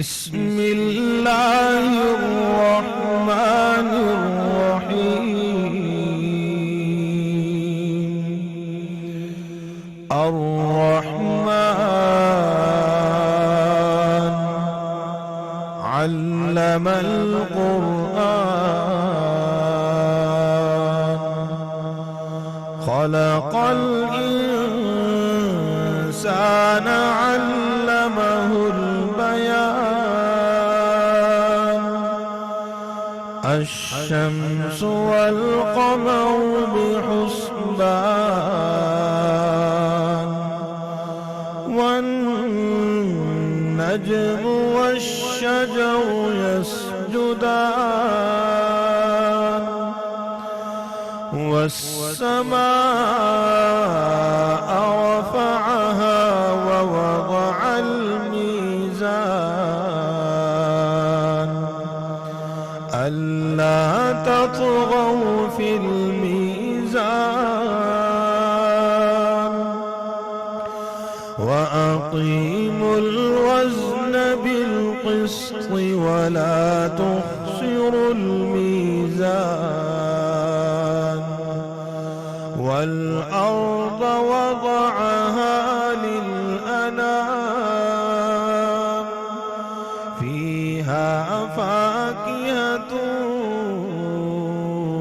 بسم الله الرحمن الرحيم الرحمن علم القرآن خلق الإنسان علمه البيان الشمس والقمر بحسبان والنجم والشجر يسجدان والسماء رفعها ووضع الميزان ألا تطغوا في الميزان وأقيموا الوزن بالقسط ولا تخسروا الميزان والأرض وضعها للأنام فيها فاكهة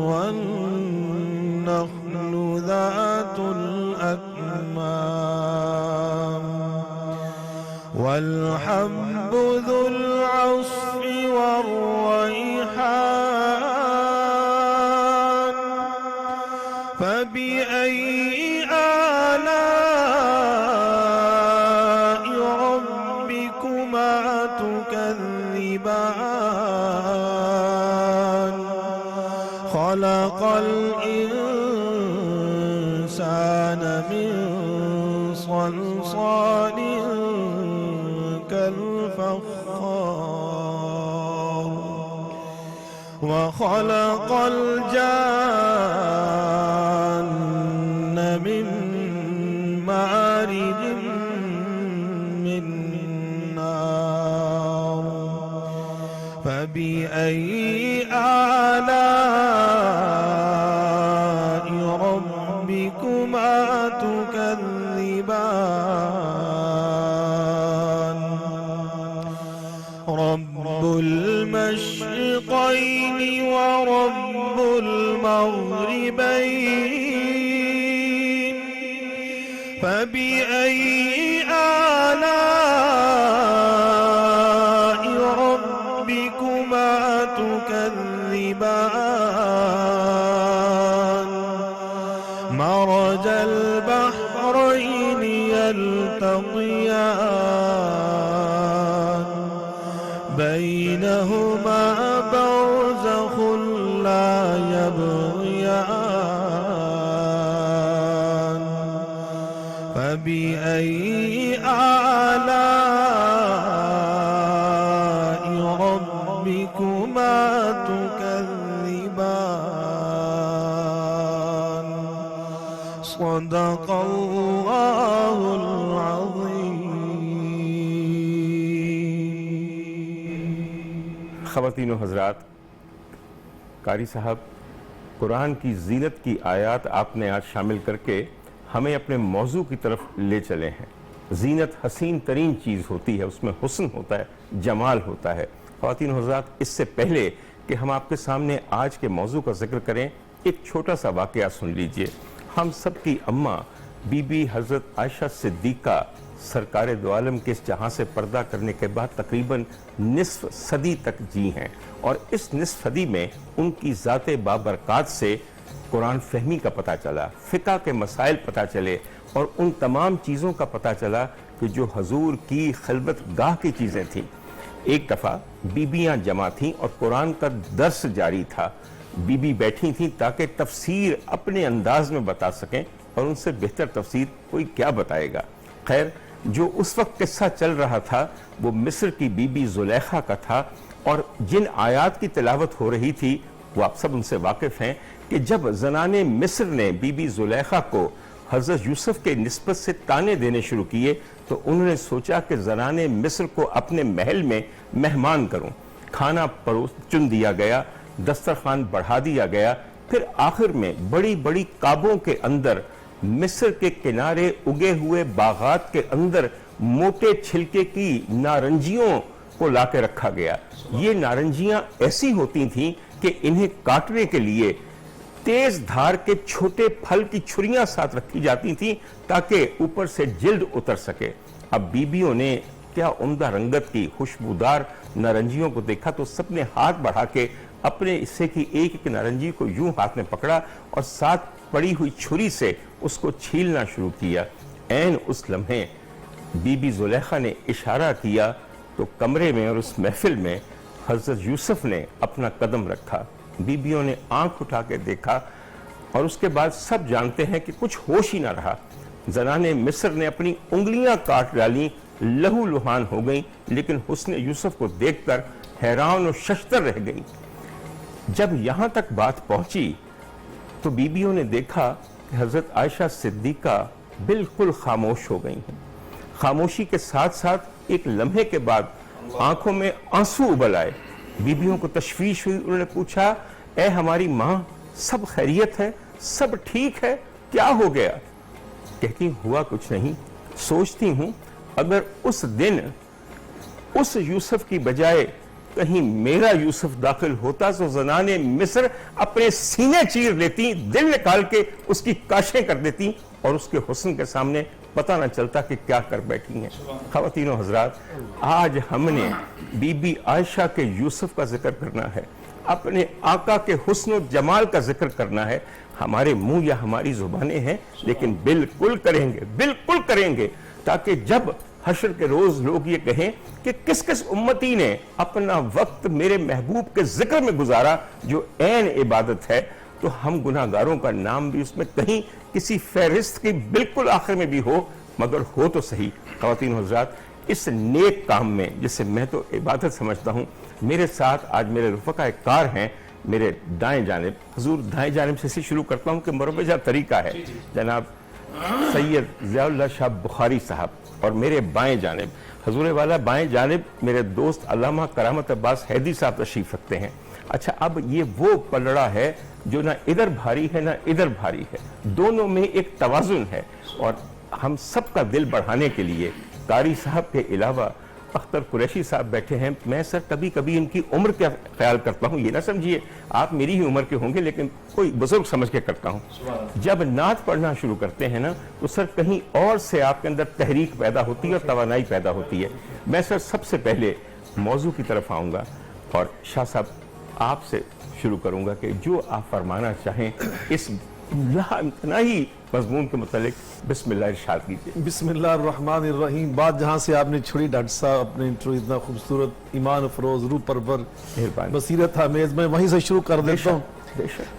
والنخل ذات الأكمام والحب ذو العصف والريحان فبأي آلاء ربكما تكذبان خلق الإنسان من صلصال كالفخار وخلق الجان من مارج من نار فبأي آلاء ربكما تكذبان رب المشرقين ورب المغربين فبأي آلاء ربكما تكذبان مرج البحرين يلتقيان بينهما برزخ لا يبغيان فبأي آلاء ربكما تكذبان صدق الله العظيم. خواتین و حضرات، قاری صاحب، قرآن کی زینت کی آیات آپ نے آج شامل کر کے ہمیں اپنے موضوع کی طرف لے چلے ہیں۔ زینت حسین ترین چیز ہوتی ہے، اس میں حسن ہوتا ہے، جمال ہوتا ہے۔ خواتین و حضرات، اس سے پہلے کہ ہم آپ کے سامنے آج کے موضوع کا ذکر کریں، ایک چھوٹا سا واقعہ سن لیجئے۔ ہم سب کی اماں بی بی حضرت عائشہ صدیقہ سرکار دو عالم کے اس جہاں سے پردہ کرنے کے بعد تقریباً نصف صدی تک جی ہیں، اور اس نصف صدی میں ان کی ذات بابرکات سے قرآن فہمی کا پتہ چلا، فقہ کے مسائل پتہ چلے، اور ان تمام چیزوں کا پتہ چلا کہ جو حضور کی خلوت گاہ کی چیزیں تھیں۔ ایک دفعہ بیبیاں جمع تھیں اور قرآن کا درس جاری تھا۔ بی بی بیٹھی تھیں تاکہ تفسیر اپنے انداز میں بتا سکیں، اور ان سے بہتر تفسیر کوئی کیا بتائے گا۔ خیر، جو اس وقت قصہ چل رہا تھا وہ مصر کی بی بی زلیخا کا تھا، اور جن آیات کی تلاوت ہو رہی تھی وہ آپ سب ان سے واقف ہیں کہ جب زنان مصر نے بی بی زلیخا کو حضرت یوسف کے نسبت سے تانے دینے شروع کیے تو انہوں نے سوچا کہ زنانِ مصر کو اپنے محل میں مہمان کروں. کھانا چن دیا گیا، دسترخوان بڑھا دیا گیا. پھر آخر میں بڑی بڑی کعبوں کے اندر، مصر کے کنارے اگے ہوئے باغات کے اندر موٹے چھلکے کی نارنجیوں کو لا کے رکھا گیا. یہ نارنجیاں ایسی ہوتی تھیں کہ انہیں کاٹنے کے لیے تیز دھار کے چھوٹے پھل کی چھریاں ساتھ رکھی جاتی تھیں تاکہ اوپر سے جلد اتر سکے. اب بیبیوں نے کیا عمدہ رنگت کی خوشبودار نارنجیوں کو دیکھا تو سب نے ہاتھ بڑھا کے اپنے حصے کی ایک ایک نارنجی کو یوں ہاتھ میں پکڑا اور ساتھ پڑی ہوئی چھری سے اس کو چھیلنا شروع کیا. عین اس لمحے بی بی زلیخا نے اشارہ کیا تو کمرے میں اور اس محفل میں حضرت یوسف نے اپنا قدم رکھا. بیبیوں نے آنکھ اٹھا کے دیکھا اور اس کے بعد سب جانتے ہیں کہ کچھ ہوش ہی نہ رہا. زنانِ مصر نے اپنی انگلیاں کاٹ ڈالیں، لہو لہان ہو گئیں، لیکن حسن یوسف کو دیکھ کر حیران و ششدر رہ گئیں. جب یہاں تک بات پہنچی تو بیبیوں نے دیکھا کہ حضرت عائشہ صدیقہ بالکل خاموش ہو گئی ہیں. خاموشی کے ساتھ ساتھ ایک لمحے کے بعد آنکھوں میں آنسو ابل آئے. بیبیوں کو تشویش ہوئی. انہوں نے پوچھا، اے ہماری ماں، سب خیریت ہے؟ سب ٹھیک ہے؟ کیا ہو گیا؟ کہتی ہوا کچھ نہیں. سوچتی ہوں اگر اس دن اس یوسف کی بجائے کہیں میرا یوسف داخل ہوتا تو زنانِ مصر اپنے سینے چیر لیتی، دل نکال کے اس کی کاشیں کر دیتی اور اس کے حسن کے سامنے پتہ نہ چلتا کہ کیا کر بیٹھی ہیں. خواتین و حضرات، آج ہم نے بی بی عائشہ کے یوسف کا ذکر کرنا ہے، اپنے آقا کے حسن و جمال کا ذکر کرنا ہے. ہمارے منہ یا ہماری زبانیں ہیں لیکن بالکل کریں گے تاکہ جب حشر کے روز لوگ یہ کہیں کہ کس کس امتی نے اپنا وقت میرے محبوب کے ذکر میں گزارا جو عین عبادت ہے، تو ہم گناہگاروں کا نام بھی اس میں کہیں کسی فہرست کی بالکل آخر میں بھی ہو، مگر ہو تو صحیح. خواتین و حضرات، اس نیک کام میں جسے میں تو عبادت سمجھتا ہوں، میرے ساتھ آج میرے رفقائے کار ہیں. میرے دائیں جانب، حضور دائیں جانب سے شروع کرتا ہوں کہ مروجہ طریقہ ہے جناب سید ضیاء اللہ شاہ بخاری صاحب، اور میرے بائیں جانب حضور والا بائیں جانب میرے دوست علامہ کرامت عباس حیدی صاحب تشریف رکھتے ہیں. اچھا، اب یہ وہ پلڑا ہے جو نہ ادھر بھاری ہے نہ ادھر بھاری ہے، دونوں میں ایک توازن ہے. اور ہم سب کا دل بڑھانے کے لیے قاری صاحب کے علاوہ اختر قریشی صاحب بیٹھے ہیں. میں سر کبھی کبھی ان کی عمر کا خیال کرتا ہوں، یہ نہ سمجھیے آپ میری ہی عمر کے ہوں گے، لیکن کوئی بزرگ سمجھ کے کرتا ہوں. جب نعت پڑھنا شروع کرتے ہیں نا تو سر کہیں اور سے آپ کے اندر تحریک پیدا ہوتی ہے اور توانائی پیدا ہوتی ہے. میں سر سب سے پہلے موضوع کی طرف آؤں گا اور شاہ صاحب آپ سے شروع کروں گا کہ جو آپ فرمانا چاہیں اس انتہائی مضمون کے متعلق بسم اللہ ارشاد کیجیے. بسم اللہ الرحمن الرحیم. بات جہاں سے آپ نے چھڑی ڈاکٹر صاحب، اپنے انٹرو اتنا خوبصورت، ایمان افروز، روح پرور، بصیرت آمیز، میں وہیں سے شروع کر دیتا ہوں.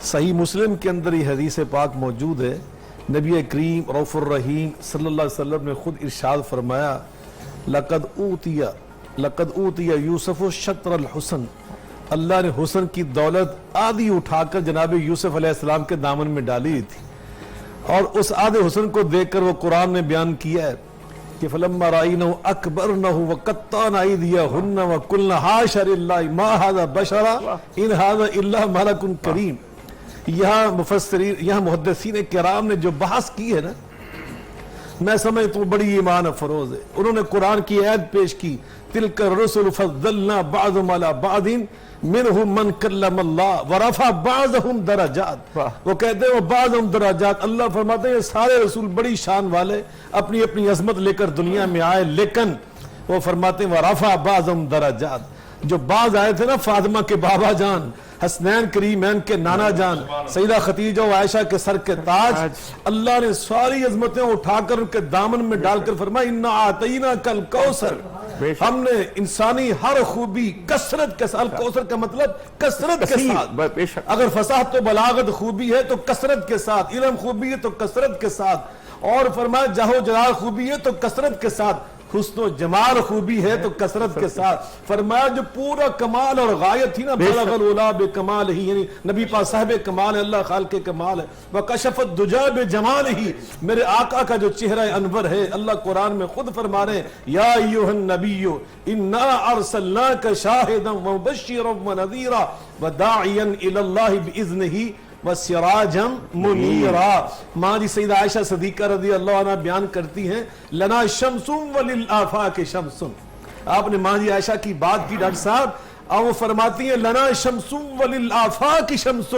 صحیح مسلم کے اندر یہ حدیث پاک موجود ہے. نبی کریم رؤوف الرحیم صلی اللہ علیہ وسلم نے خود ارشاد فرمایا، لقد اوتی یوسف شطر الحسن. اللہ نے حسن کی دولت آدھی اٹھا کر جناب یوسف علیہ السلام کے دامن میں ڈالی تھی، اور اس آدھے حسن کو دیکھ کر وہ قرآن نے بیان کیا ہے کہ فلما رأینہ اکبرنہ وقطعن ایدیہن وقلن حاشا للہ ما ھذا بشرا ان ھذا الا ملک کریم. یہاں محدثین کرام نے جو بحث کی ہے نا، میں سمجھتا ہوں بڑی ایمان افروز ہے. انہوں نے قرآن کی آیت پیش کی، تلک الرسل فضلنا بعضهم علی بعض منہم من کلم اللہ ورفع بعضهم درجات. وہ کہتے ہیں وہ بعضهم درجات، اللہ فرماتے ہیں یہ سارے رسول بڑی شان والے اپنی اپنی عظمت لے کر دنیا میں آئے، لیکن وہ فرماتے ہیں ورفع بعضهم درجات. جو بعض آئے تھے نا، فاطمہ کے بابا جان، حسنین کریمین کے نانا جان، سیدہ خدیجہ و عائشہ کے سر کے تاج، اللہ نے ساری عظمتیں اٹھا کر ان کے دامن میں ڈال کر فرمایا انا اعطیناک الکوثر. ہم نے انسانی ہر خوبی کثرت کے ساتھ، کوثر کا مطلب کثرت کے ساتھ، اگر فصاحت و بلاغت خوبی ہے تو کثرت کے ساتھ، علم خوبی ہے تو کثرت کے ساتھ، اور فرمایا جاہ و جلال خوبی ہے تو کثرت کے ساتھ، حسن و جمال خوبی ہے تو کثرت کے ساتھ. فرمایا جو پورا کمال اور غایت تھی نا بلغ العلا بکمال ہی، یعنی نبی پاک صاحب کمال ہے، اللہ خالق کمال ہے. وکشف الدجا بجمال ہی، میرے آقا کا جو چہرہ انور ہے، اللہ قرآن میں خود فرما رہے ہیں یا ایھا النبی انا ارسلناک شاہدا ومبشرا ونذیرا وداعیا الی اللہ باذنہ وسراجا منیرا. ماں جی سیدہ عائشہ صدیقہ رضی اللہ عنہ بیان کرتی ہیں لنا شمس وللآفاق شمس. آپ نے ماں جی عائشہ کی بات کی ڈاکٹر صاحب، اور وہ فرماتی ہیں لنا شمس وللآفاق شمس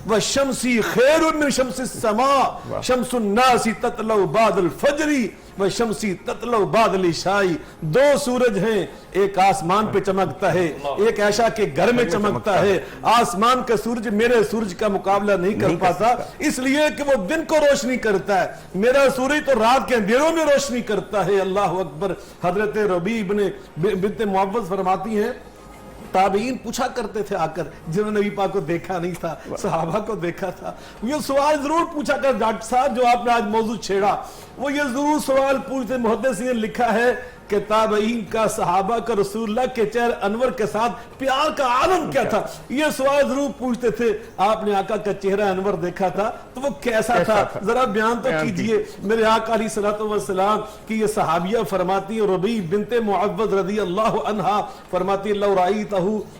والشمسی خیر من شمس السماء شمس الناس تطلع بعد الفجر والشمسی تطلع بعد العشاء. دو سورج ہیں، ایک آسمان پہ چمکتا ہے، ایک عائشہ کے گھر میں چمکتا ہے. آسمان کا سورج میرے سورج کا مقابلہ نہیں کر پاتا، اس لیے کہ وہ دن کو روشنی کرتا ہے، میرا سورج تو رات کے اندھیروں میں روشنی کرتا ہے. اللہ اکبر. حضرت ربیع بنت معوذ فرماتی ہیں تابعین پوچھا کرتے تھے آ کر، جنہوں نے نبی پاک کو دیکھا نہیں تھا، صحابہ کو دیکھا تھا، یہ سوال ضرور پوچھا کر ڈاکٹر صاحب جو آپ نے آج موضوع چھیڑا، وہ یہ ضرور سوال پوچھتے. محدثین نے لکھا ہے کہ تابعین کا صحابہ کا رسول اللہ کے چہرے انور کے ساتھ پیار کا عالم کیا تھا، یہ سوال ضرور پوچھتے تھے. آپ نے آقا کا چہرہ انور دیکھا تھا تو وہ کیسا تھا، ذرا بیان تو کیجئے. میرے آقا علیہ الصلوۃ والسلام کی یہ صحابیہ فرماتی ہیں، ربیع بنت معوذ رضی اللہ عنہا فرماتی لو رأیتہ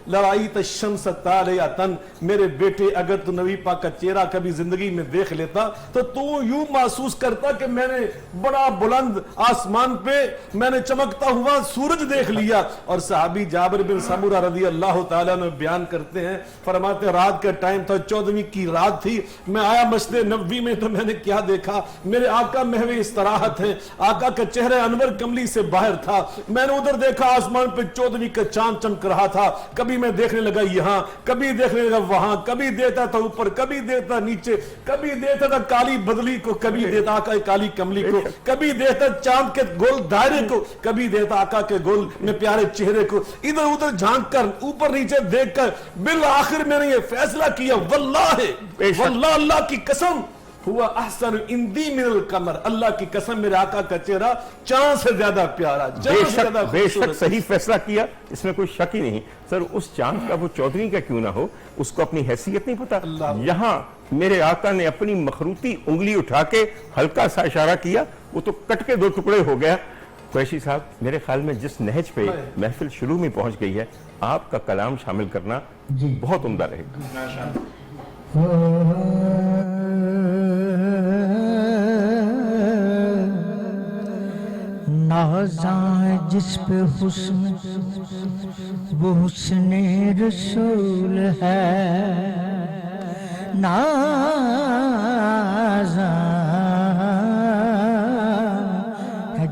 لرأیت الشمس طالعۃ، میرے بیٹے اگر تو نبی پاک کا چہرہ کبھی زندگی میں دیکھ لیتا تو یوں محسوس کرتا کہ میں نے بڑا بلند آسمان پہ میں نے چمکتا ہوا سورج دیکھ لیا. اور صحابی جابر بن سمورہ رضی اللہ تعالیٰ نے بیان کرتے ہیں، فرماتے رات کا ٹائم تھا، 14ویں کی رات تھی، میں آیا مسجد نبوی میں تو میں نے کیا دیکھا، میرے آقا محو استراحت ہے، آقا کا چہرہ انور کملی سے باہر تھا. میں نے ادھر دیکھا آسمان پہ 14ویں کا چاند چمک رہا تھا، کبھی میں دیکھنے لگا یہاں، کبھی دیکھنے لگا وہاں، کبھی دیتا تھا اوپر، کبھی دیتا نیچے، کبھی دیتا تھا کالی بدلی کو، کبھی دیتا آقا کالی کملی کو، کبھی دیتا چاند کے گول دائرے کو، کبھی دیتا آقا کے گول میں پیارے چہرے کو. ادھر ادھر جھانک کر اوپر نیچے دیکھ کر بالآخر میں نے یہ فیصلہ کیا واللہ اللہ کی قسم ہوا احسن اندی من القمر، اللہ کی قسم میرے آقا کا چہرہ چاند سے زیادہ پیارا، بے شک صحیح فیصلہ کیا، اس میں کوئی شک ہی نہیں. سر اس چاند کا وہ 14ویں کا کیوں نہ ہو، اس کو اپنی حیثیت نہیں پتا. یہاں میرے آقا نے اپنی مخروطی انگلی اٹھا کے ہلکا سا اشارہ کیا، وہ تو کٹ کے 2 ٹکڑے ہو گیا. قریشی صاحب میرے خیال میں جس نہج پہ محفل شروع میں پہنچ گئی ہے، آپ کا کلام شامل کرنا بہت عمدہ رہے گا. نازاں جس پہ حسن وہ حسن رسول ہے، نازاں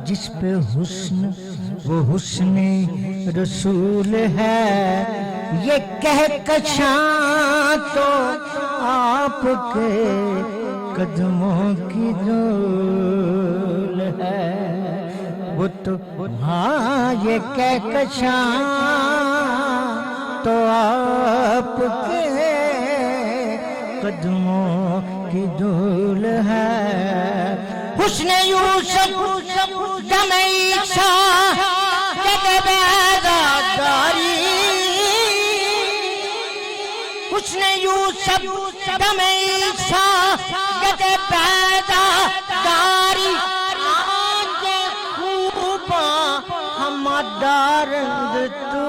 جس پہ حسن وہ حسن رسول ہے. یہ کہکشاں تو آپ کے قدموں کی دھول ہے، وہ تو ہاں یہ کہکشاں تو آپ کے قدموں کی دھول ہے. حسن یوسف دم عیسیٰ جب بیضاداری، حسن یوسف دم عیسیٰ جب بیضاداری، آنکھ خوباں ہم دارند تو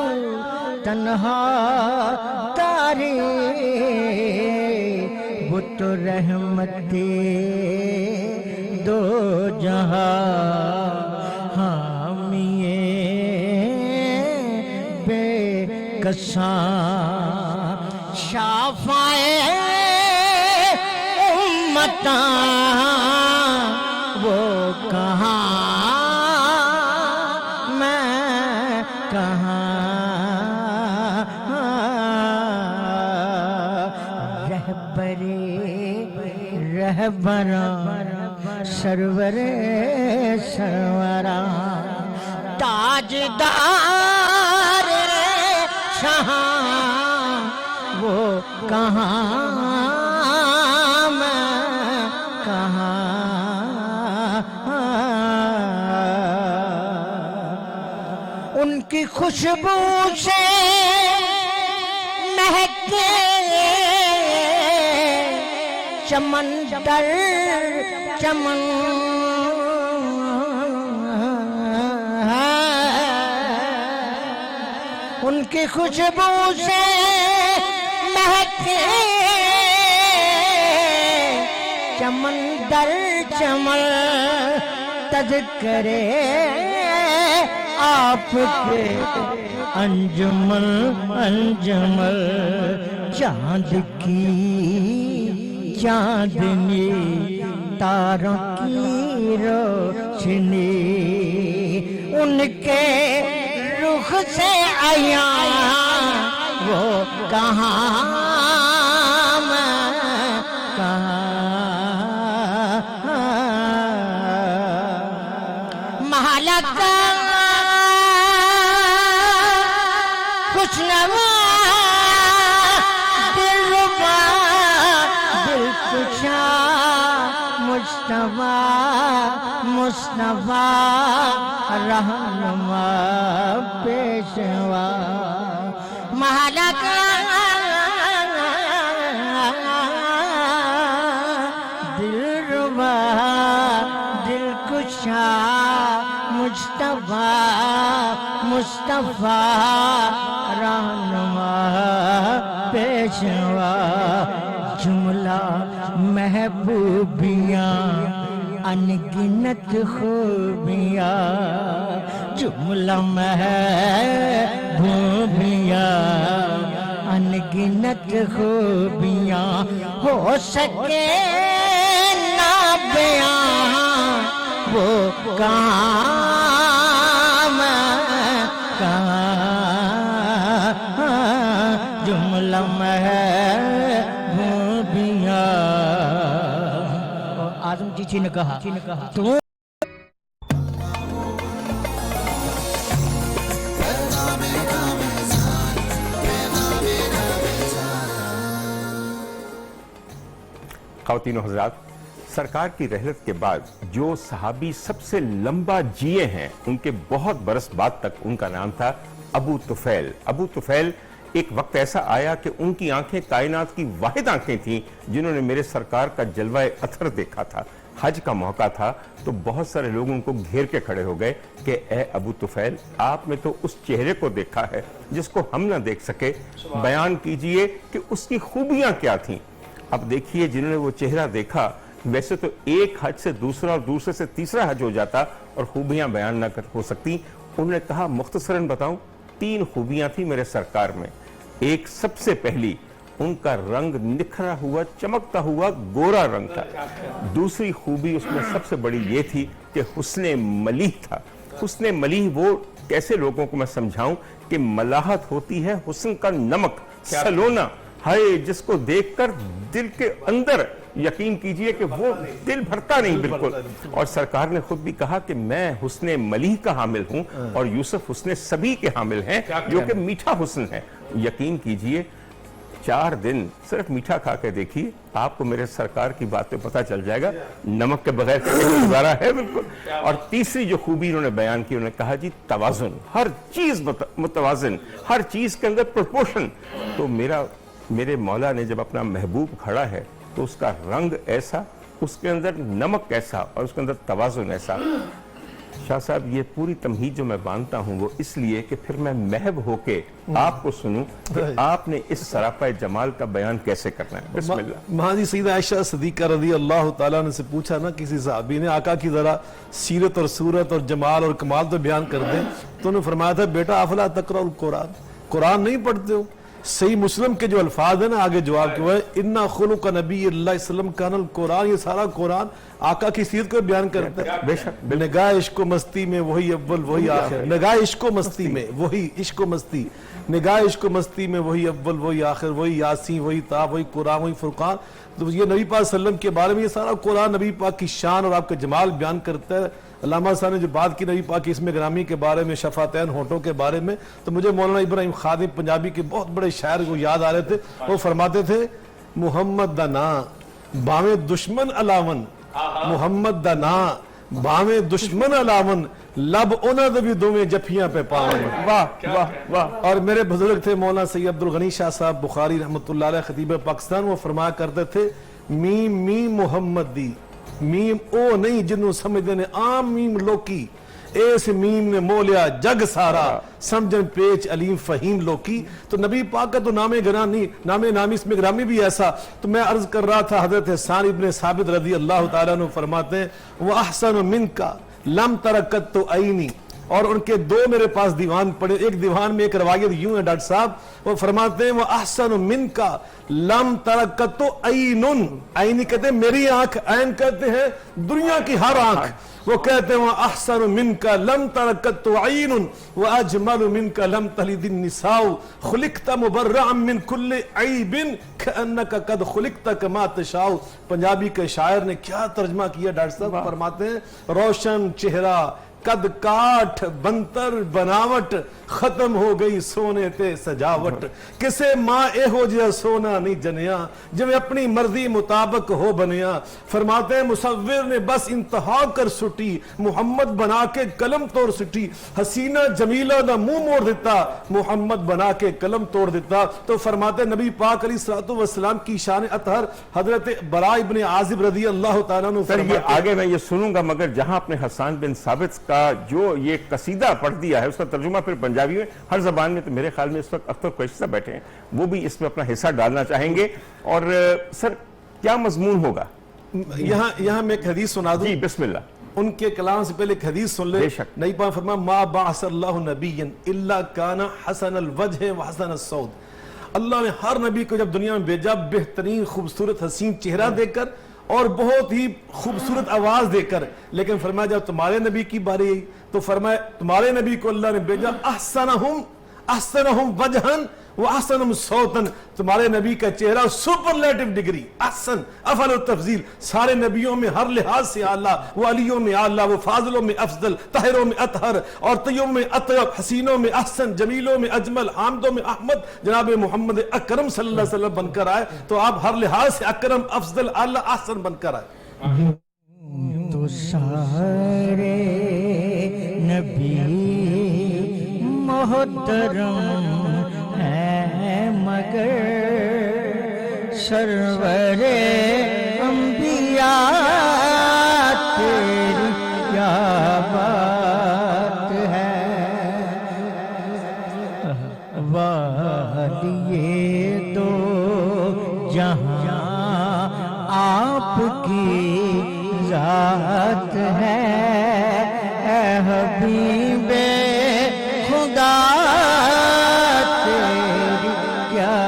تنہا تاری، وہ تو رحمت دو جہاں حامیے بے کساں، شافعِ امتاں وہ کہاں میں کہاں، رہبراں سرور سروراں، تاجدار شاہاں وہ کہاں میں کہاں. ان کی خوشبو سے مہکے چمن در چمن ان کی خوشبو سے مہکے چمن در چمن تذکرے آپ کے انجمل انجمل چاند کی چاندنی تاروں کی روشنی ان کے رخ سے عیاں وہ کہاں میں کہاں محلہ کا خوشنما دلربا دلکشا مجتبی مصطفیٰ رہنما پیشوا محلہ کا دلربا دلکشا مجتبی مصطفیٰ رہنما پیشوا جملہ محبوبیاں انگنت خوبیاں جملہ محبوبیاں انگنت خوبیاں ہو سکے نہ بیان وہ کام کہاں جملہ محبوبیاں آدم چیچی نے کہا تو خواتین و حضرات، سرکار کی رحلت کے بعد جو صحابی سب سے لمبا جیے ہیں ان کے بہت برس بعد تک ان کا نام تھا ابو طفیل۔ ابو طفیل ایک وقت ایسا آیا کہ ان کی آنکھیں کائنات کی واحد آنکھیں تھیں جنہوں نے میرے سرکار کا جلوہ اطہر دیکھا تھا۔ حج کا موقع تھا تو بہت سارے لوگ ان کو گھیر کے کھڑے ہو گئے کہ اے ابو طفیل، آپ نے تو اس چہرے کو دیکھا ہے جس کو ہم نہ دیکھ سکے، بیان کیجئے کہ اس کی خوبیاں کیا تھیں۔ اب دیکھیے جنہوں نے وہ چہرہ دیکھا، ویسے تو ایک حج سے دوسرا اور دوسرے سے تیسرا حج ہو جاتا اور خوبیاں بیان نہ ہو سکتی۔ انہوں نے کہا مختصراً بتاؤں، 3 خوبیاں تھیں میرے سرکار میں۔ ایک سب سے پہلی، ان کا رنگ نکھرا ہوا چمکتا ہوا گورا رنگ تھا۔ دوسری خوبی اس میں سب سے بڑی یہ تھی کہ حسن ملیح تھا۔ حسن ملیح وہ کیسے لوگوں کو میں سمجھاؤں کہ ملاحت ہوتی ہے حسن کا نمک سلونا، ہائے جس کو دیکھ کر دل کے اندر یقین کیجئے کہ وہ دل بھرتا نہیں بالکل۔ اور سرکار نے خود بھی کہا کہ میں حسن ملیح کا حامل ہوں اور یوسف حسن سبی کے حامل ہیں جو کہ میٹھا حسن ہے۔ یقین کیجئے 4 دن صرف میٹھا کھا کے دیکھیے، آپ کو میرے سرکار کی بات پہ پتہ چل جائے گا نمک کے بغیر گزارا ہے بالکل۔ اور تیسری جو خوبی انہوں نے بیان کی، انہوں نے کہا جی توازن، ہر چیز متوازن، ہر چیز کے اندر پروپورشن۔ تو میرے مولا نے جب اپنا محبوب کھڑا ہے تو اس کا رنگ ایسا، اس کے اندر نمک ایسا اور اس کے اندر توازن ایسا۔ شاہ صاحب یہ پوری تمہید جو میں باندھتا ہوں وہ اس لیے کہ پھر میں محب ہو کے آپ کو سنوں کہ آپ نے اس سراپا جمال کا بیان کیسے کرنا ہے۔ بسم اللہ۔ مہاجی سیدہ عائشہ صدیقہ رضی اللہ تعالیٰ عنہ سے پوچھا نا کسی صحابی نے آقا کی ذرا سیرت اور صورت اور جمال اور کمال تو بیان کر دیں، تو انہوں نے فرمایا تھا بیٹا افلا تقرأ القرآن، قرآن نہیں پڑھتے ہو؟ صحیح مسلم کے جو الفاظ ہیں نا آگے جواب کے وہ ہے اِنَّا خُلُقَ نبی اللہ علیہ وسلم کان القرآن، یہ سارا قرآن آقا کی سیرت کو بیان کرتا ہے۔ بے شک نگاہ عشق و مستی میں وہی اول وہی آخر، نگاہ عشق و مستی میں وہی عشق و مستی، نگاہ عشق و مستی میں وہی اول وہی آخر، وہی یاسین وہی طٰ وہی قرآن وہی فرقان۔ تو یہ نبی پاک صلی اللہ علیہ وسلم کے بارے میں یہ سارا قرآن نبی پاک کی شان اور آپ کا جمال بیان کرتا ہے۔ علامہ صاحب نے جو بات کی نبی پاک کی اسم گرامی کے بارے میں، شفاعتین ہونٹوں کے بارے میں، تو مجھے مولانا ابراہیم خادم پنجابی کے بہت بڑے شاعر کو یاد آ رہے تھے۔ وہ فرماتے تھے محمد دا نام باویں دشمن علاون، محمد دا نام باویں دشمن علاون، لب انہاں دے بھی دوویں جفیاں پہ پاون. واہ واہ واہ. اور میرے بزرگ تھے مولانا سید عبدالغنی شاہ صاحب بخاری رحمۃ اللہ علیہ خطیب پاکستان, وہ فرمایا کرتے تھے میم میم محمد دی, میم او نہیں جنوں سمجھدے نے عام میم لوکی, اس میم نے مولیا جگ سارا سمجھن پیچ علیم فہیم لوکی. تو نبی پاک کا تو نام گرامی, نامی اس میں گرامی بھی ایسا. تو میں عرض کر رہا تھا حضرت حسان ابن ثابت رضی اللہ تعالیٰ عنہ فرماتے ہیں وَأَحْسَنُ مِنْكَ لَمْ تَرَكَتُ عَيْنِي, اور ان کے دو میرے پاس دیوان پڑے, ایک دیوان میں ایک روایت یوں ہے ڈاکٹر صاحب, وہ فرماتے ہیں وَأَحْسَنُ مِنْكَ لَمْ تَرَكَتُ عَيْنٌ, عینی کہتے ہیں میری آنکھ, عین کہتے ہیں دنیا کی ہر آنکھ. وہ کہتے ہیں وَأَحْسَنُ مِنْكَ لَمْ تَرَكَتُ عَيْنٌ وَأَجْمَلُ مِنْكَ لَمْ تَلِدِ النِّسَاءُ خُلِقْتَ مُبَرَّعًا مِنْ كُلِّ عَيْبٍ كَأَنَّكَ قَدْ خُلِقْتَ كَمَا تَشَاءُ. پنجابی کے شاعر نے کیا ترجمہ کیا ڈاکٹر صاحب, فرماتے ہیں روشن چہرہ قد کاٹ بنتر بناوٹ ختم ہو گئی سونے تے سجاوٹ. کسے ماں اے ہو جیا سونا نہیں جنیا جو اپنی مرضی مطابق ہو بنیا. فرماتے ہیں مصور نے بس انتہا کر سٹی محمد بنا کے قلم توڑ سٹی. حسینہ جمیلہ دا منہ موڑ دیتا محمد بنا کے قلم توڑ دیتا. تو فرماتے نبی پاک علیہ الصلوۃ والسلام کی شان اطہر حضرت براء ابن عازب رضی اللہ تعالیٰ عنہ. سر یہ آگے میں یہ سنوں گا, مگر جہاں اپنے حسان بن ثابت کا جو یہ قصیدہ پڑھ دیا ہے اس کا ترجمہ پھر پنجابی میں ہر زبان میں, تو میرے خیال میں اس وقت اختر قریشی بیٹھے ہیں, وہ بھی اس میں اپنا حصہ ڈالنا چاہیں گے. اور سر کیا مضمون ہوگا؟ یہاں میں ایک حدیث سنا دوں. جی بسم اللہ. ان کے کلام سے پہلے ایک حدیث سن لے. نبی پاک فرمایا ما بعث اللہ نبیا الا کان حسن الوجہ وحسن الصوت. اللہ نے ہر نبی کو جب دنیا میں بھیجا بہترین خوبصورت حسین چہرہ دے کر اور بہت ہی خوبصورت آواز دے کر. لیکن فرمایا جب تمہارے نبی کی باری آئی تو فرمایا تمہارے نبی کو اللہ نے بھیجا احسنہم وجہن واحسنہم صوتن. تمہارے نبی کا چہرہ سپرلیٹو ڈگری احسن افضل التفضیل, سارے نبیوں میں ہر لحاظ سے اعلیٰ, وہ علیوں میں اعلیٰ, وہ فاضلوں میں افضل, طاہروں میں اطہر, اور طیبوں میں اطیب, حسینوں میں احسن, جمیلوں میں اجمل, حامدوں میں احمد. جناب محمد اکرم صلی اللہ علیہ وسلم بن کر آئے تو آپ ہر لحاظ سے اکرم افضل اعلیٰ احسن بن کر آئے. تو سارے نبی محترم ہے مگر سرور انبیاء تیری کیا بات ہے. والیے دو جہاں آپ کی ذات ہے, اے حبیب خدا تیری کیا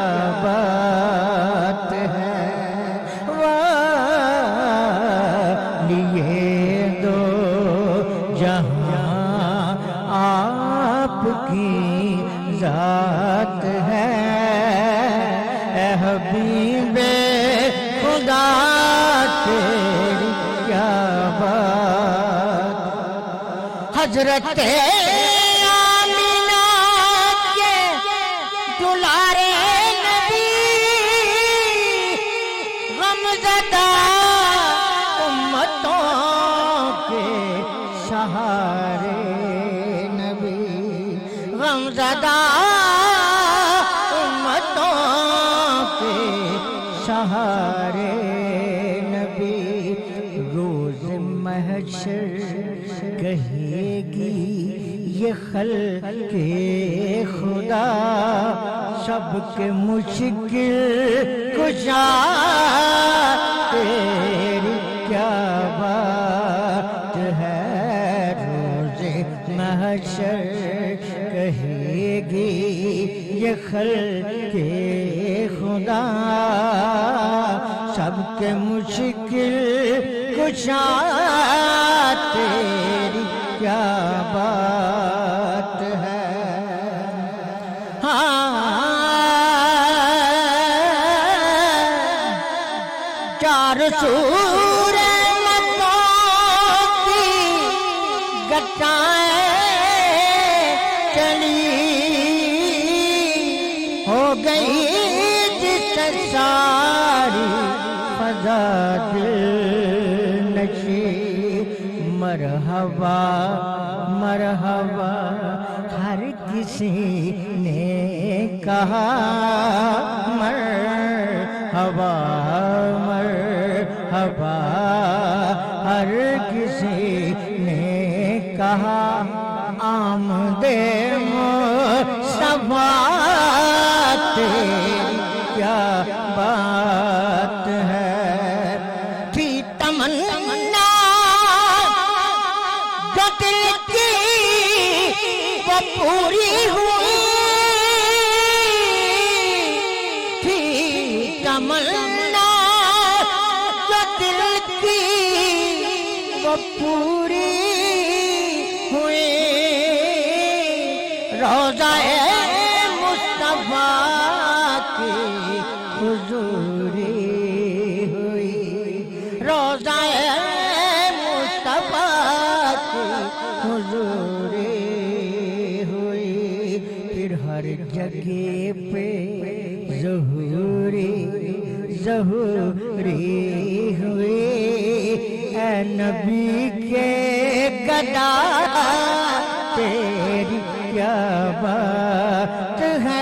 بات ہے. لیے دو جہاں آپ کی ذات ہے, اے حبیب خدا تیری کیا بات. حضرت آمینہ کے دلارے نبی غمزدہ امتوں کے سہارے نبی, غمزدہ امتوں کے سہارے نبی. روز محشر کہے گی یہ خلق خدا سب کے مشکل کشا تیری کیا بات ہے. روز محشر کہے گی یہ خلق خدا سب کے مشکل کشا تیری کیا بات ہے. چار سور متوں کی گٹائیں چلی ہو گئی جس ساری فضا دل نشی. مرحبا مرحبا مرحبا ہر کسی نے کہا مرحبا مرحبا ہر کسی نے کہا آمد مصطفیٰ تیری کیا بات ہے تھی تمنا جو دل کی وہ پوری ہوئی تھی تمنا جو دل کی وہ پوری ہوئی روضہ مصطفیٰ کی حضوری ہوئی روضہ مصطفیٰ کی حضوری ہوئی پھر ہر جگہ پہ ظہوری ظہوری ہوئی اے نبی کے گدا تیری کیا بات ہے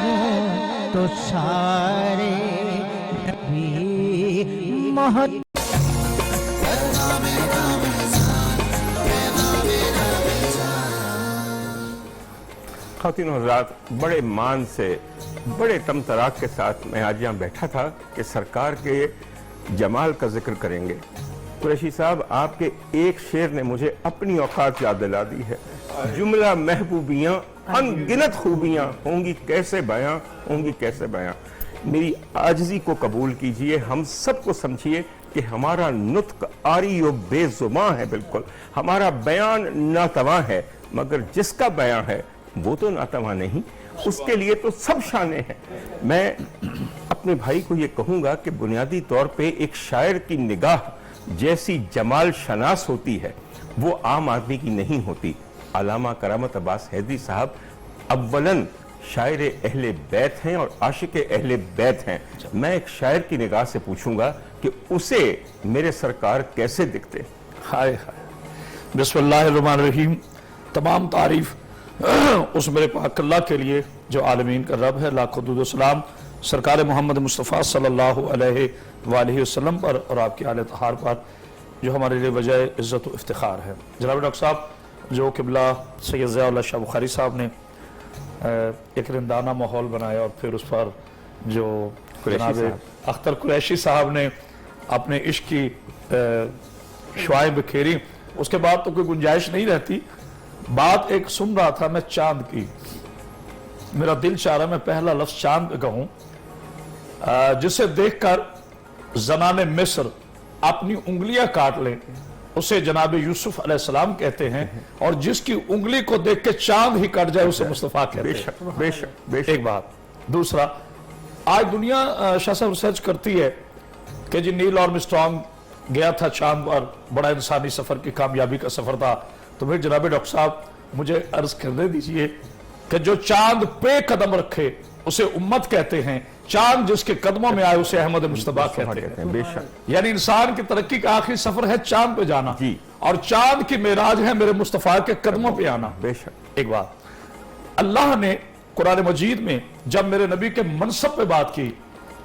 یوں تو سارے نبی محت خواتین و حضرات، بڑے مان سے بڑے تم تراک کے ساتھ میں آج یہاں بیٹھا تھا کہ سرکار کے جمال کا ذکر کریں گے۔ قریشی صاحب، آپ کے ایک شعر نے مجھے اپنی اوقات یاد دلا دی ہے۔ جملہ محبوبیاں ان گنت خوبیاں ہوں گی کیسے بیاں ہوں گی کیسے بیاں۔ میری عاجزی کو قبول کیجئے، ہم سب کو سمجھیے کہ ہمارا نطق آری و بے زباں ہے، بالکل ہمارا بیان ناتواں ہے، مگر جس کا بیان ہے وہ تو ناتواں نہیں، اس کے لیے تو سب شانے ہیں۔ میں اپنے بھائی کو یہ کہوں گا کہ بنیادی طور پہ ایک شاعر کی نگاہ جیسی جمال شناس ہوتی ہے وہ عام آدمی کی نہیں ہوتی۔ علامہ کرامت عباس حیدری صاحب اولاً شاعر اہل بیت ہیں اور عاشق اہل بیت ہیں۔ میں ایک شاعر کی نگاہ سے پوچھوں گا کہ اسے میرے سرکار کیسے دکھتے؟ ہائے ہائے، بسم اللہ الرحمن الرحیم۔ تمام تعریف اس میرے پاک اللہ کے لیے جو عالمین کا رب ہے، لاکھوں درود و سلام سرکار محمد مصطفیٰ صلی اللہ علیہ وآلہ وسلم پر اور آپ کی آل اطہار پر، جو ہمارے لیے وجہ عزت و افتخار ہے۔ جناب ڈاکٹر صاحب، جو قبلہ سید ضیاء اللہ شاہ بخاری صاحب نے ایک رندانہ ماحول بنایا اور پھر اس پر جو جناب اختر قریشی صاحب نے اپنے عشق کی شعائیں بکھیری، اس کے بعد تو کوئی گنجائش نہیں رہتی۔ بات ایک سن رہا تھا میں چاند کی، میرا دل چاہ رہا میں پہلا لفظ چاند پہ کہوں، جسے دیکھ کر زنان مصر اپنی انگلیاں کاٹ لیں اسے جناب یوسف علیہ السلام کہتے ہیں، اور جس کی انگلی کو دیکھ کے چاند ہی کٹ جائے اسے مصطفیٰ کہتے ہیں۔ بے شک ایک بات۔ دوسرا، آج دنیا شاہ صاحب ریسرچ کرتی ہے کہ جی نیل آرمسٹرانگ گیا تھا چاند پر، بڑا انسانی سفر کی کامیابی کا سفر تھا، تو پھر جناب ڈاکٹر صاحب مجھے عرض کرنے دیجئے کہ جو چاند پہ قدم رکھے اسے امت کہتے ہیں، چاند جس کے قدموں میں آئے اسے احمد مصطفیٰ کہتے ہیں۔ بے شک، یعنی انسان کی ترقی کا آخری سفر ہے چاند پہ جانا، اور چاند کی معراج ہے میرے مصطفیٰ کے قدموں پہ آنا۔ بے شک۔ ایک بات، اللہ نے قرآن مجید میں جب میرے نبی کے منصب پہ بات کی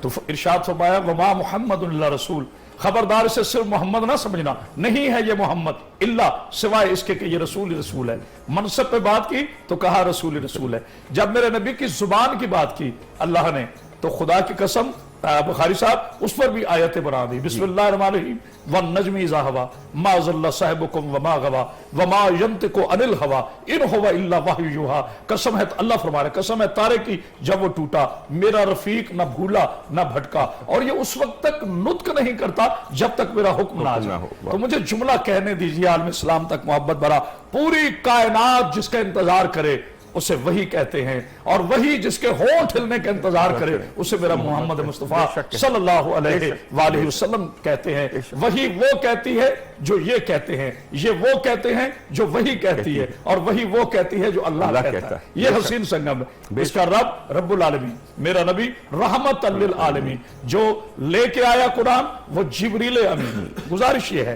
تو ارشاد فرمایا وما محمد اللہ رسول، خبردار اسے صرف محمد نہ سمجھنا، نہیں ہے یہ محمد الا سوائے اس کے کہ یہ رسول رسول ہے۔ منصب پہ بات کی تو کہا رسول رسول ہے۔ جب میرے نبی کی زبان کی بات کی اللہ نے تو خدا کی قسم بخاری صاحب اس پر بھی آیتیں بنا دی۔ بسم اللہ الرحمن الرحیم والنجم اذا ہوا ما ضل صاحبکم وما غوا وما ینطق عن الہوا ان ہوا الا وحی یوحی۔ قسم ہے اللہ فرما رہے، قسم ہے تارے کی جب وہ ٹوٹا، میرا رفیق نہ بھولا نہ بھٹکا، اور یہ اس وقت تک نطق نہیں کرتا جب تک میرا حکم نہ آ جائے۔ تو مجھے جملہ کہنے دیجیے عالم اسلام تک محبت بھرا، پوری کائنات جس کا انتظار کرے اسے وہی کہتے ہیں، اور وہی جس کے ہونٹ ہلنے کا انتظار کرے اسے میرا محمد مصطفیٰ صلی اللہ علیہ وآلہ وسلم کہتے ہیں۔ وہی وہ کہتی ہے جو یہ کہتے ہیں، یہ وہ کہتے ہیں جو وہی کہتی ہے، اور وہی وہ کہتی ہے جو اللہ کہتا ہے۔ یہ حسین سنگم ہے، اس کا رب رب العالمین، میرا نبی رحمت للعالمین، جو لے کے آیا قرآن وہ جبریل امین۔ گزارش یہ ہے